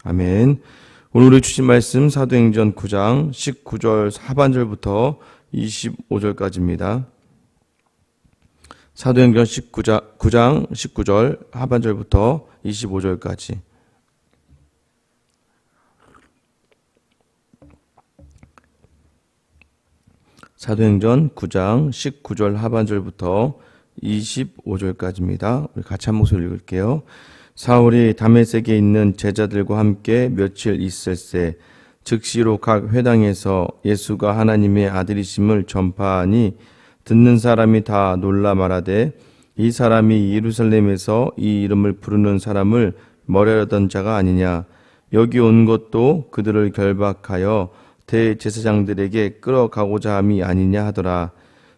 아멘. 오늘 우리 주신 말씀 사도행전 9장 19절 하반절부터 25절까지입니다. 사도행전 9장 19절 하반절부터 25절까지. 사도행전 9장 19절 하반절부터 25절까지입니다. 우리 같이 한 목소리 읽을게요. 사울이 다메섹에 있는 제자들과 함께 며칠 있을새 즉시로 각 회당에서 예수가 하나님의 아들이심을 전파하니 듣는 사람이 다 놀라 말하되 이 사람이 예루살렘에서 이 이름을 부르는 사람을 멀어하던 자가 아니냐. 여기 온 것도 그들을 결박하여 대제사장들에게 끌어가고자 함이 아니냐 하더라.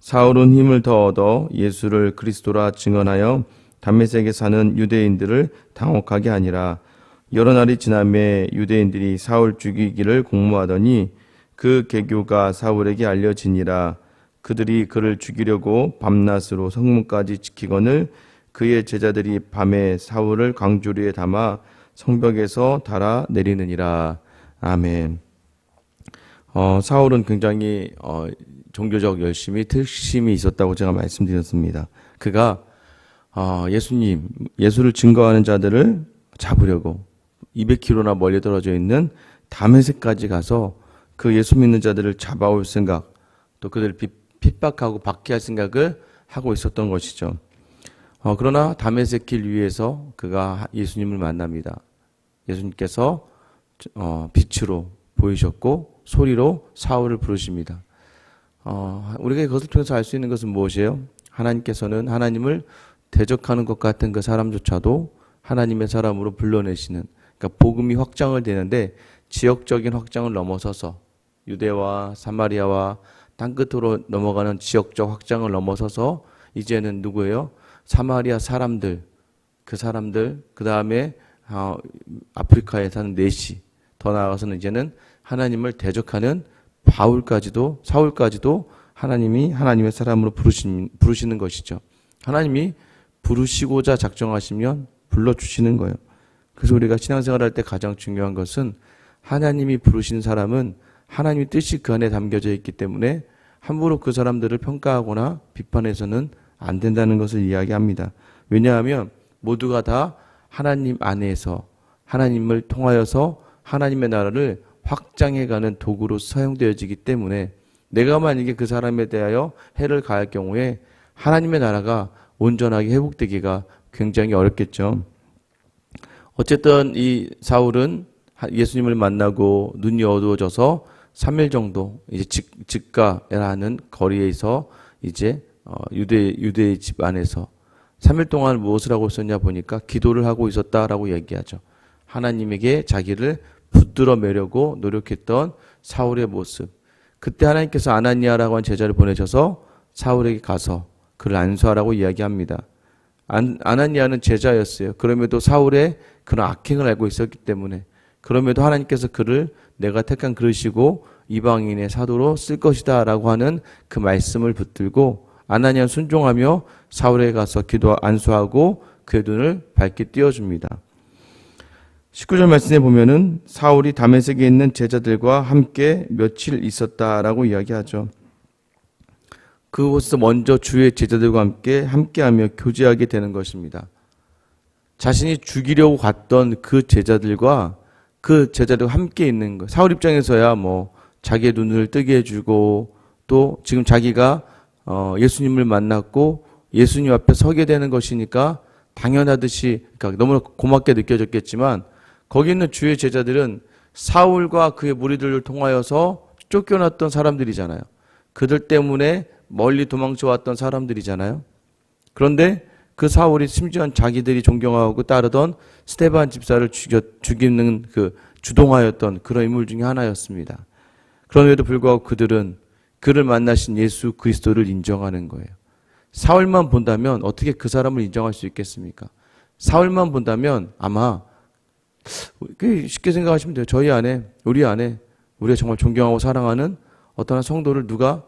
사울은 힘을 더 얻어 예수를 그리스도라 증언하여 다메섹에 사는 유대인들을 당혹하게 하니라. 여러 날이 지나매 유대인들이 사울 죽이기를 공모하더니 그 계교가 사울에게 알려지니라. 그들이 그를 죽이려고 밤낮으로 성문까지 지키거늘 그의 제자들이 밤에 사울을 광주리에 담아 성벽에서 달아 내리느니라. 아멘. 사울은 굉장히 종교적 열심이 특심이 있었다고 제가 말씀드렸습니다. 그가 예수를 증거하는 자들을 잡으려고 200km나 멀리 떨어져 있는 다메섹까지 가서 그 예수 믿는 자들을 잡아올 생각, 또 그들을 핍박하고 박해할 생각을 하고 있었던 것이죠. 그러나 다메섹 길 위에서 그가 예수님을 만납니다. 예수님께서 빛으로 보이셨고 소리로 사울을 부르십니다. 우리가 그것을 통해서 알 수 있는 것은 무엇이에요? 하나님께서는 하나님을 대적하는 것 같은 그 사람조차도 하나님의 사람으로 불러내시는, 그러니까 복음이 확장을 되는데 지역적인 확장을 넘어서서 유대와 사마리아와 땅끝으로 넘어가는 지역적 확장을 넘어서서 이제는 누구예요? 사마리아 사람들, 그 다음에 아프리카에 사는 내시, 더 나아가서는 이제는 하나님을 대적하는 사울까지도 하나님이 하나님의 사람으로 부르시는 것이죠. 하나님이 부르시고자 작정하시면 불러주시는 거예요. 그래서 우리가 신앙생활할 때 가장 중요한 것은 하나님이 부르신 사람은 하나님의 뜻이 그 안에 담겨져 있기 때문에 함부로 그 사람들을 평가하거나 비판해서는 안 된다는 것을 이야기합니다. 왜냐하면 모두가 다 하나님 안에서 하나님을 통하여서 하나님의 나라를 확장해가는 도구로 사용되어지기 때문에 내가 만약에 그 사람에 대하여 해를 가할 경우에 하나님의 나라가 온전하게 회복되기가 굉장히 어렵겠죠. 어쨌든 이 사울은 예수님을 만나고 눈이 어두워져서 3일 정도 이제 직가라는 거리에서 이제 유대의 집 안에서 3일 동안 무엇을 하고 있었냐 보니까 기도를 하고 있었다라고 얘기하죠. 하나님에게 자기를 붙들어 매려고 노력했던 사울의 모습. 그때 하나님께서 아나니아라고 한 제자를 보내셔서 사울에게 가서 그를 안수하라고 이야기합니다. 아나니아는 제자였어요. 그럼에도 사울의 그런 악행을 알고 있었기 때문에, 그럼에도 하나님께서 그를 내가 택한 그릇이고 이방인의 사도로 쓸 것이다 라고 하는 그 말씀을 붙들고 아나니아는 순종하며 사울에게 가서 안수하고 그의 눈을 밝게 띄워줍니다. 19절 말씀에 보면은 사울이 다메섹에 있는 제자들과 함께 며칠 있었다라고 이야기하죠. 그곳에서 먼저 주의 제자들과 함께하며 교제하게 되는 것입니다. 자신이 죽이려고 갔던 그 제자들과 함께 있는 것. 사울 입장에서야 자기의 눈을 뜨게 해주고 또 지금 자기가 예수님을 만났고 예수님 앞에 서게 되는 것이니까 당연하듯이, 그러니까 너무나 고맙게 느껴졌겠지만 거기 있는 주의 제자들은 사울과 그의 무리들을 통하여서 쫓겨났던 사람들이잖아요. 그들 때문에 멀리 도망쳐 왔던 사람들이잖아요. 그런데 그 사울이 심지어 자기들이 존경하고 따르던 스데반 집사를 죽이는 주동하였던 그런 인물 중에 하나였습니다. 그럼에도 불구하고 그들은 그를 만나신 예수 그리스도를 인정하는 거예요. 사울만 본다면 어떻게 그 사람을 인정할 수 있겠습니까? 사울만 본다면 아마 쉽게 생각하시면 돼요. 우리 안에 우리가 정말 존경하고 사랑하는 어떤 성도를 누가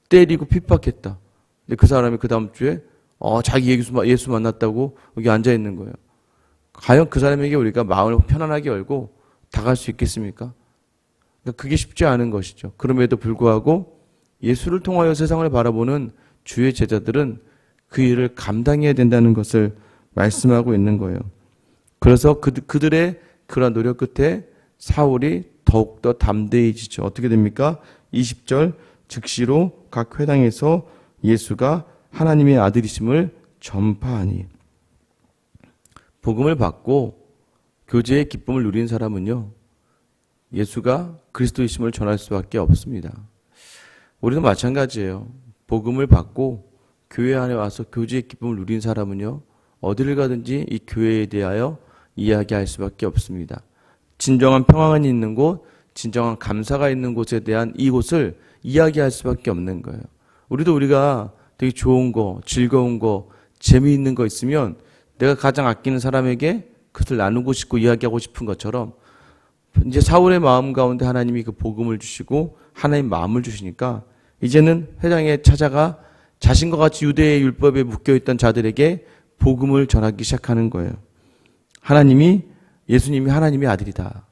때리고 핍박했다. 근데 그 사람이 그 다음 주에 자기 예수 만났다고 여기 앉아 있는 거예요. 과연 그 사람에게 우리가 마음을 편안하게 열고 갈 수 있겠습니까? 그러니까 그게 쉽지 않은 것이죠. 그럼에도 불구하고 예수를 통하여 세상을 바라보는 주의 제자들은 그 일을 감당해야 된다는 것을 말씀하고 있는 거예요. 그래서 그들의 그런 노력 끝에 사울이 더욱더 담대해지죠. 어떻게 됩니까? 20절 즉시로 각 회당에서 예수가 하나님의 아들이심을 전파하니. 복음을 받고 교제의 기쁨을 누린 사람은요, 예수가 그리스도이심을 전할 수밖에 없습니다. 우리도 마찬가지예요. 복음을 받고 교회 안에 와서 교제의 기쁨을 누린 사람은요, 어디를 가든지 이 교회에 대하여 이야기할 수밖에 없습니다. 진정한 평안이 있는 곳, 진정한 감사가 있는 곳에 대한 이곳을 이야기할 수밖에 없는 거예요. 우리가 되게 좋은 거, 즐거운 거, 재미있는 거 있으면 내가 가장 아끼는 사람에게 그것을 나누고 싶고 이야기하고 싶은 것처럼 이제 사울의 마음 가운데 하나님이 그 복음을 주시고 하나님 마음을 주시니까 이제는 회당에 찾아가 자신과 같이 유대의 율법에 묶여있던 자들에게 복음을 전하기 시작하는 거예요. 예수님이 하나님의 아들이다.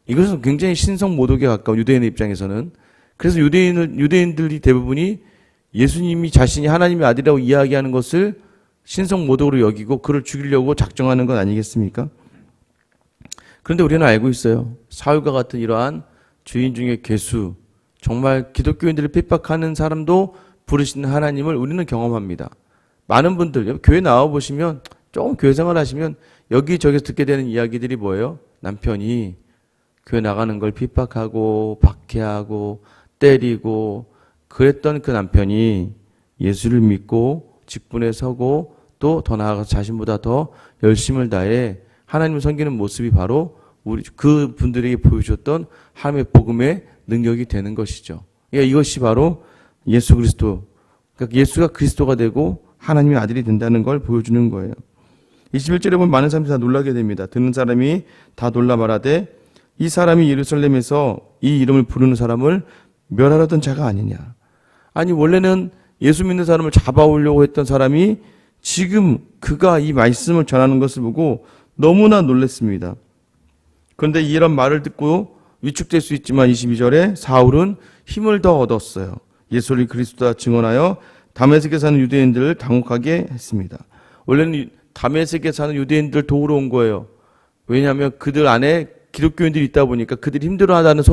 이것은 굉장히 신성 모독에 가까운 유대인의 입장에서는. 그래서 유대인들이 대부분이 예수님이 자신이 하나님의 아들이라고 이야기하는 것을 신성 모독으로 여기고 그를 죽이려고 작정하는 건 아니겠습니까? 그런데 우리는 알고 있어요. 사울과 같은 이러한 죄인 중에 괴수, 정말 기독교인들을 핍박하는 사람도 부르시는 하나님을 우리는 경험합니다. 많은 분들, 교회 나와보시면 조금 교회 생활 하시면 여기저기서 듣게 되는 이야기들이 뭐예요? 남편이 교회 나가는 걸 핍박하고 박해하고 때리고 그랬던 그 남편이 예수를 믿고 직분에 서고 또 더 나아가서 자신보다 더 열심을 다해 하나님을 섬기는 모습이 바로 그 분들에게 보여줬던 하나님의 복음의 능력이 되는 것이죠. 그러니까 이것이 바로 예수 그리스도, 그러니까 예수가 그리스도가 되고 하나님의 아들이 된다는 걸 보여주는 거예요. 21절에 보면 많은 사람들이 다 놀라게 됩니다. 듣는 사람이 다 놀라 말하되 이 사람이 예루살렘에서 이 이름을 부르는 사람을 멸하려던 자가 아니냐. 아니 원래는 예수 믿는 사람을 잡아오려고 했던 사람이 지금 그가 이 말씀을 전하는 것을 보고 너무나 놀랐습니다. 그런데 이런 말을 듣고 위축될 수 있지만 22절에 사울은 힘을 더 얻었어요. 예수를 그리스도다 증언하여 다메섹에 사는 유대인들을 당혹하게 했습니다. 원래는 다메섹에 사는 유대인들 도우러 온 거예요. 왜냐하면 그들 안에 기독교인들이 있다 보니까 그들이 힘들어하다는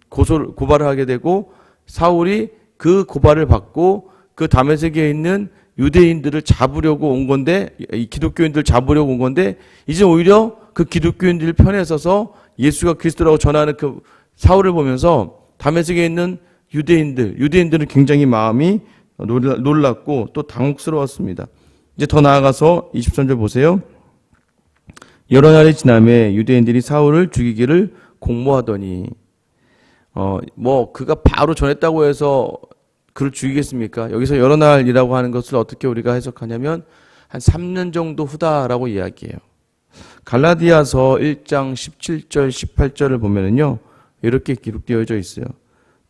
고발을 하게 되고 사울이 그 고발을 받고 그 다메섹에 있는 유대인들을 잡으려고 온 건데, 이 기독교인들을 잡으려고 온 건데 이제 오히려 그 기독교인들 편에 서서 예수가 그리스도라고 전하는 그 사울을 보면서 다메섹에 있는 유대인들은 굉장히 마음이 놀랐고 또 당혹스러웠습니다. 이제 더 나아가서 23절 보세요. 여러 날이 지나매 유대인들이 사울을 죽이기를 공모하더니 그가 바로 전했다고 해서 그를 죽이겠습니까? 여기서 여러 날이라고 하는 것을 어떻게 우리가 해석하냐면 한 3년 정도 후다라고 이야기해요. 갈라디아서 1장 17절 18절을 보면은요 이렇게 기록되어져 있어요.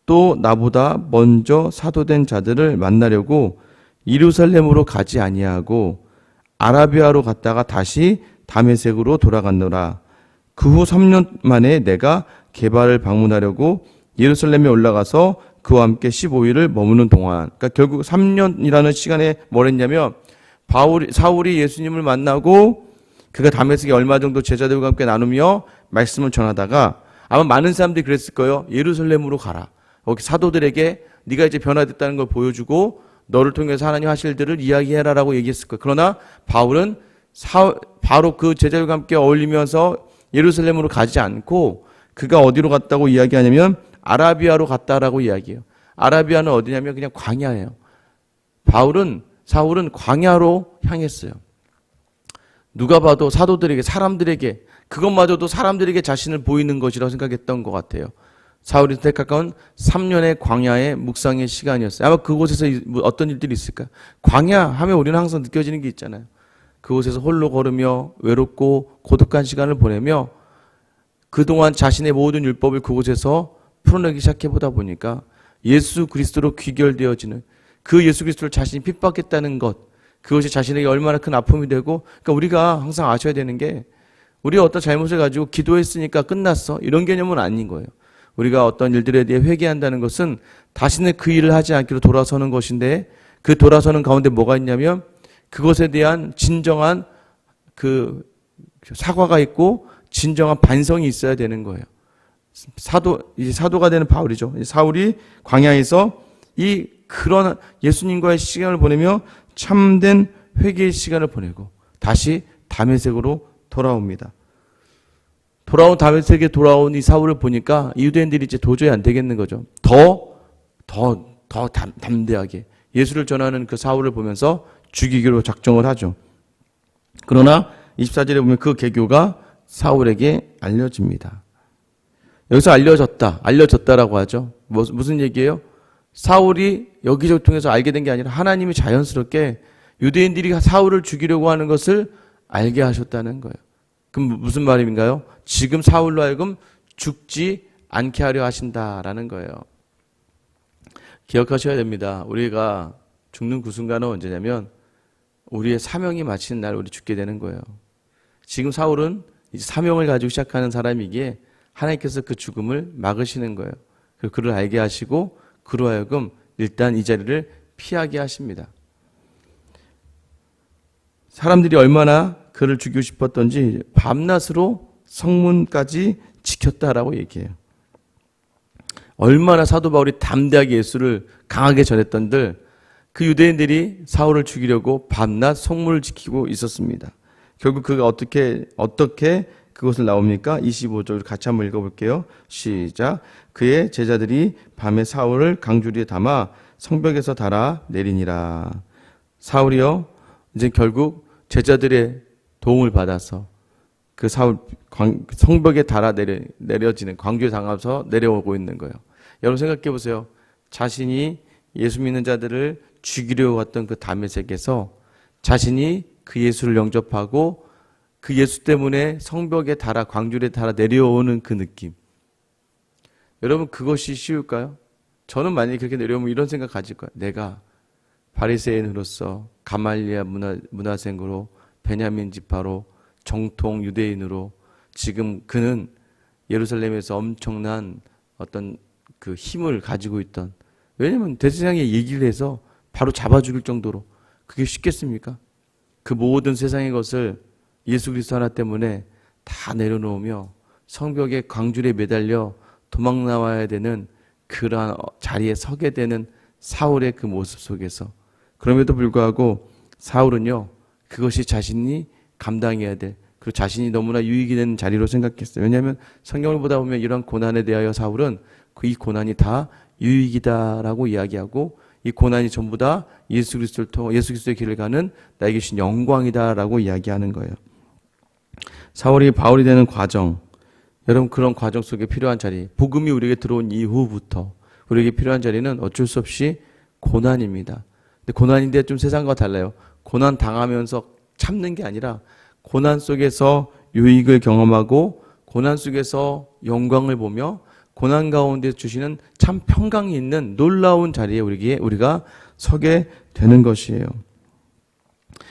또 나보다 먼저 사도된 자들을 만나려고 예루살렘으로 가지 아니하고 아라비아로 갔다가 다시 다메섹으로 돌아갔노라. 그 후 3년 만에 내가 게바를 방문하려고 예루살렘에 올라가서 그와 함께 15일을 머무는 동안, 그러니까 결국 3년이라는 시간에 뭘 했냐면 사울이 예수님을 만나고 그가 다메섹에 얼마 정도 제자들과 함께 나누며 말씀을 전하다가 아마 많은 사람들이 그랬을 거예요. 예루살렘으로 가라. 거기 사도들에게 네가 이제 변화됐다는 걸 보여주고 너를 통해서 하나님 하실 일들을 이야기해라라고 얘기했을 거예요. 그러나 바울은 바로 그 제자들과 함께 어울리면서 예루살렘으로 가지 않고 그가 어디로 갔다고 이야기하냐면 아라비아로 갔다라고 이야기해요. 아라비아는 어디냐면 그냥 광야예요. 사울은 광야로 향했어요. 누가 봐도 사람들에게 그것마저도 사람들에게 자신을 보이는 것이라고 생각했던 것 같아요. 사울이 택한 3년의 광야의 묵상의 시간이었어요. 아마 그곳에서 어떤 일들이 있을까? 광야 하면 우리는 항상 느껴지는 게 있잖아요. 그곳에서 홀로 걸으며 외롭고 고독한 시간을 보내며 그동안 자신의 모든 율법을 그곳에서 풀어내기 시작해보다 보니까 예수 그리스도로 귀결되어지는 그 예수 그리스도를 자신이 핍박했다는 것, 그것이 자신에게 얼마나 큰 아픔이 되고, 그러니까 우리가 항상 아셔야 되는 게 우리가 어떤 잘못을 가지고 기도했으니까 끝났어. 이런 개념은 아닌 거예요. 우리가 어떤 일들에 대해 회개한다는 것은 다시는 그 일을 하지 않기로 돌아서는 것인데 그 돌아서는 가운데 뭐가 있냐면 그것에 대한 진정한 그 사과가 있고 진정한 반성이 있어야 되는 거예요. 이제 사도가 되는 바울이죠. 사울이 광야에서 그런 예수님과의 시간을 보내며 참된 회개의 시간을 보내고 다시 다메섹으로 돌아옵니다. 다메섹에 돌아온 이 사울을 보니까 유대인들이 이제 도저히 안 되겠는 거죠. 더 담대하게 예수를 전하는 그 사울을 보면서 죽이기로 작정을 하죠. 그러나 24절에 보면 그 계교가 사울에게 알려집니다. 여기서 알려졌다라고 하죠. 무슨 얘기예요? 사울이 여기저기 통해서 알게 된 게 아니라 하나님이 자연스럽게 유대인들이 사울을 죽이려고 하는 것을 알게 하셨다는 거예요. 그럼 무슨 말인가요? 지금 사울로 하여금 죽지 않게 하려 하신다라는 거예요. 기억하셔야 됩니다. 우리가 죽는 그 순간은 언제냐면 우리의 사명이 마치는 날 우리 죽게 되는 거예요. 지금 사울은 이제 사명을 가지고 시작하는 사람이기에 하나님께서 그 죽음을 막으시는 거예요. 그를 알게 하시고 그로 하여금 일단 이 자리를 피하게 하십니다. 사람들이 얼마나 그를 죽이고 싶었던지 밤낮으로 성문까지 지켰다라고 얘기해요. 얼마나 사도 바울이 담대하게 예수를 강하게 전했던들 그 유대인들이 사울을 죽이려고 밤낮 성문을 지키고 있었습니다. 결국 그가 어떻게 그것을 나옵니까? 25절 같이 한번 읽어볼게요. 시작. 그의 제자들이 밤에 사울을 강주리에 담아 성벽에서 달아 내리니라. 사울이요 이제 결국 제자들의 도움을 받아서 그 사울 성벽에 달아 내려지는 광주에 당하면서 내려오고 있는 거예요. 여러분 생각해 보세요. 자신이 예수 믿는 자들을 죽이려고 했던 그 다메섹에서 자신이 그 예수를 영접하고 그 예수 때문에 성벽에 달아 광주에 달아 내려오는 그 느낌. 여러분 그것이 쉬울까요? 저는 만약에 그렇게 내려오면 이런 생각 가질 거예요. 내가 바리새인으로서 가말리아 문화생으로 베냐민 지파로 정통 유대인으로 지금 그는 예루살렘에서 엄청난 어떤 그 힘을 가지고 있던, 왜냐면 대제사장이 얘기를 해서 바로 잡아 죽일 정도로 그게 쉽겠습니까? 그 모든 세상의 것을 예수 그리스도 하나 때문에 다 내려놓으며 성벽의 광줄에 매달려 도망 나와야 되는 그러한 자리에 서게 되는 사울의 그 모습 속에서, 그럼에도 불구하고 사울은요 그것이 자신이 감당해야 될, 그리고 자신이 너무나 유익이 되는 자리로 생각했어요. 왜냐하면 성경을 보다 보면 이런 고난에 대하여 사울은 이 고난이 다 유익이다라고 이야기하고 이 고난이 전부 다 예수 그리스도의 길을 가는 나에게 주신 영광이다라고 이야기하는 거예요. 사울이 바울이 되는 과정, 여러분 그런 과정 속에 필요한 자리, 복음이 우리에게 들어온 이후부터 우리에게 필요한 자리는 어쩔 수 없이 고난입니다. 근데 고난인데 좀 세상과 달라요. 고난 당하면서 참는 게 아니라 고난 속에서 유익을 경험하고 고난 속에서 영광을 보며 고난 가운데 주시는 참 평강이 있는 놀라운 자리에 우리가 서게 되는 것이에요.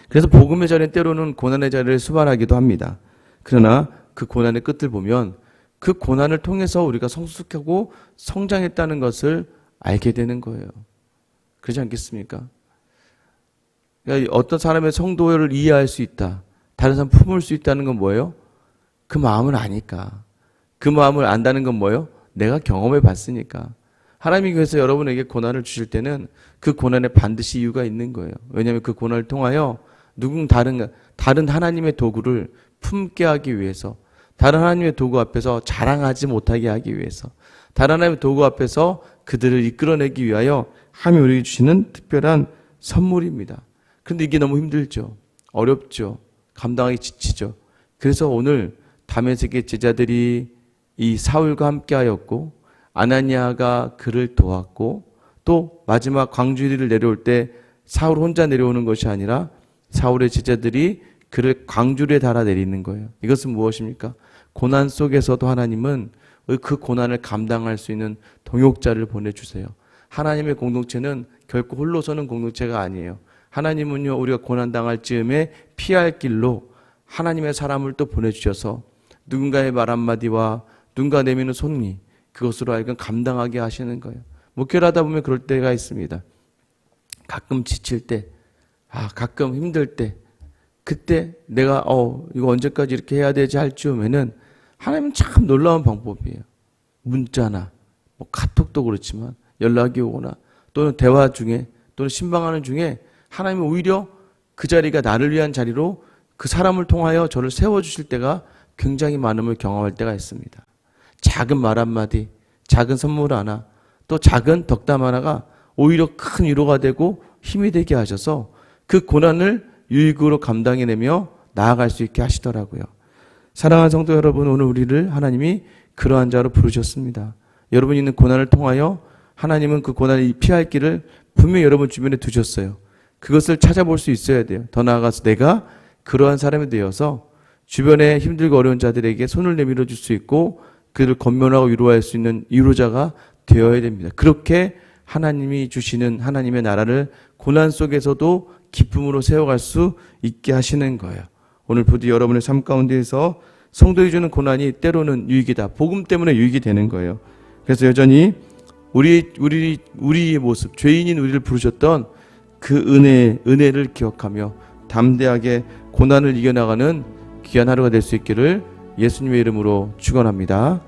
그래서 복음의 자리는 때로는 고난의 자리를 수반하기도 합니다. 그러나 그 고난의 끝을 보면 그 고난을 통해서 우리가 성숙하고 성장했다는 것을 알게 되는 거예요. 그렇지 않겠습니까? 그러니까 어떤 사람의 성도를 이해할 수 있다, 다른 사람 품을 수 있다는 건 뭐예요? 그 마음을 아니까. 그 마음을 안다는 건 뭐예요? 내가 경험해 봤으니까. 하나님이 그래서 여러분에게 고난을 주실 때는 그 고난에 반드시 이유가 있는 거예요. 왜냐하면 그 고난을 통하여 다른 하나님의 도구를 품게 하기 위해서, 다른 하나님의 도구 앞에서 자랑하지 못하게 하기 위해서, 다른 하나님의 도구 앞에서 그들을 이끌어내기 위하여 하나님이 우리에게 주시는 특별한 선물입니다. 그런데 이게 너무 힘들죠. 어렵죠. 감당하기 지치죠. 그래서 오늘 다메섹의 제자들이 이 사울과 함께 하였고 아나니아가 그를 도왔고 또 마지막 광주리를 내려올 때 사울 혼자 내려오는 것이 아니라 사울의 제자들이 그를 광주리에 달아 내리는 거예요. 이것은 무엇입니까? 고난 속에서도 하나님은 그 고난을 감당할 수 있는 동역자를 보내주세요. 하나님의 공동체는 결코 홀로 서는 공동체가 아니에요. 하나님은요 우리가 고난당할 즈음에 피할 길로 하나님의 사람을 또 보내주셔서 누군가의 말 한마디와 누군가 내미는 손이 그것으로 하여금 감당하게 하시는 거예요. 목회를 하다 보면 그럴 때가 있습니다. 가끔 지칠 때, 가끔 힘들 때, 그때 내가 이거 언제까지 이렇게 해야 되지 할 즈음에는 하나님은 참 놀라운 방법이에요. 문자나 뭐 카톡도 그렇지만 연락이 오거나 또는 대화 중에 또는 신방하는 중에 하나님은 오히려 그 자리가 나를 위한 자리로 그 사람을 통하여 저를 세워주실 때가 굉장히 많음을 경험할 때가 있습니다. 작은 말 한마디, 작은 선물 하나, 또 작은 덕담 하나가 오히려 큰 위로가 되고 힘이 되게 하셔서 그 고난을 유익으로 감당해내며 나아갈 수 있게 하시더라고요. 사랑하는 성도 여러분, 오늘 우리를 하나님이 그러한 자로 부르셨습니다. 여러분이 있는 고난을 통하여 하나님은 그 고난을 피할 길을 분명히 여러분 주변에 두셨어요. 그것을 찾아볼 수 있어야 돼요. 더 나아가서 내가 그러한 사람이 되어서 주변에 힘들고 어려운 자들에게 손을 내밀어 줄 수 있고 그들을 권면하고 위로할 수 있는 위로자가 되어야 됩니다. 그렇게 하나님이 주시는 하나님의 나라를 고난 속에서도 기쁨으로 세워갈 수 있게 하시는 거예요. 오늘 부디 여러분의 삶 가운데에서 성도에 주는 고난이 때로는 유익이다. 복음 때문에 유익이 되는 거예요. 그래서 여전히 우리의 모습, 죄인인 우리를 부르셨던 그 은혜를 기억하며 담대하게 고난을 이겨나가는 귀한 하루가 될 수 있기를 예수님의 이름으로 축원합니다.